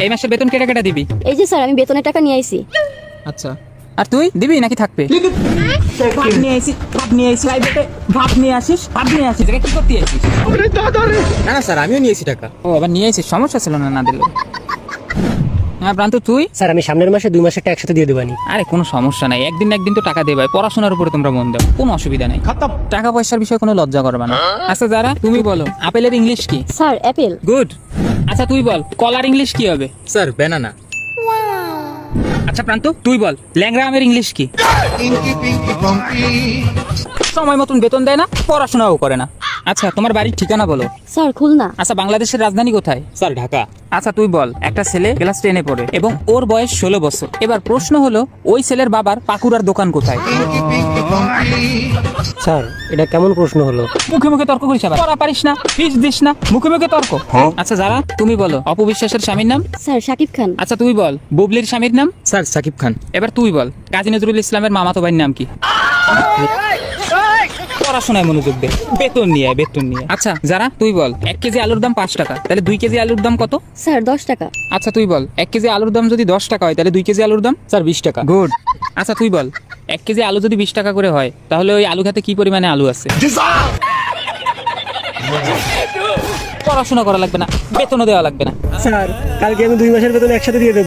এই মাসের বেতন কেটে কেটে দিবি? এই যে স্যার, আমি বেতনের টাকা নিয়ে আইছি। আচ্ছা, আর তুই দিবি নাকি থাকবে? ভাত নিয়ে আইসি, ভাত নিয়ে আইসি, প্রাইভেটে ভাত নিয়ে আসিস, ভাত নিয়ে আসিস, এটা কি করতে আইসিস? না না স্যার, আমিও নিয়েছি টাকা। ও আবার নিয়ে আইসিস, সমস্যা ছিল না দিলে। হ্যাঁ প্রান্ত, তুই? স্যার আমি সামনের মাসে 2 মাসের টাকা একসাথে দিয়ে দেবানি। আরে কোনো সমস্যা নাই, একদিন না একদিন তো টাকা দেবে, পড়াশোনার উপরে তোমরা মন দাও, কোনো অসুবিধা নাই। টাকা পয়সার বিষয়ে কোনো লজ্জা করবে না। আচ্ছা যারা, তুমি বলো আপেলের ইংলিশ কি? Sir Apple. গুড। আচ্ছা তুই বল কলার ইংলিশ কি হবে? Sir banana. আচ্ছা প্রান্ত, তুই বল ল্যাংড়া আমের ইংলিশ কি? সময় মতন বেতন দেয় না, পড়াশোনাও করে না। আচ্ছা তোমার বাড়ির ঠিকানা বলো। স্যার খুলনা। আচ্ছা বাংলাদেশের রাজধানী কোথায়? স্যার ঢাকা। আচ্ছা তুই বল, একটা ছেলে ক্লাস 10-এ পড়ে এবং ওর বয়স 16 বছর। এবার প্রশ্ন হলো, ওই ছেলের বাবার পাকুড়ার দোকান কোথায়? স্যার এটা কেমন প্রশ্ন হলো? মুখে মুখে তর্ক করিস, আবার পড়া পারিস না, ফিস দিস না, মুখে মুখে তর্ক। আচ্ছা যারা, তুমি বলো অপবিশ্বাসের স্বামীর নাম? স্যার শাকিব খান। আচ্ছা তুই বল বুবলির স্বামীর নাম? স্যার সাকিব খান। এবার তুই বল কাজী নজরুল ইসলামের মামাতো ভাইয়ের নাম কি? পড়াশোনায় মনোযোগ দে, বেতন নিয়ে বেতন নিয়ে। আচ্ছা যারা, তুই বল 1 কেজি আলুর দাম 5 টাকা, তাহলে 2 কেজি আলুর দাম কত? স্যার 10 টাকা। আচ্ছা তুই বল 1 কেজি আলুর দাম যদি 10 টাকা হয়, তাহলে 2 কেজি আলুর দাম? স্যার 20 টাকা। গুড। আচ্ছা তুই বল 1 কেজি আলু যদি 20 টাকা করে হয়, তাহলে ওই আলু খাতে কি পরিমাণে আলু আছে? পড়াশোনা করা লাগবে না, বেতনও দেওয়া লাগবে না। স্যার কালকে আমি 2 মাসের বেতন একসাথে দিয়ে দেব।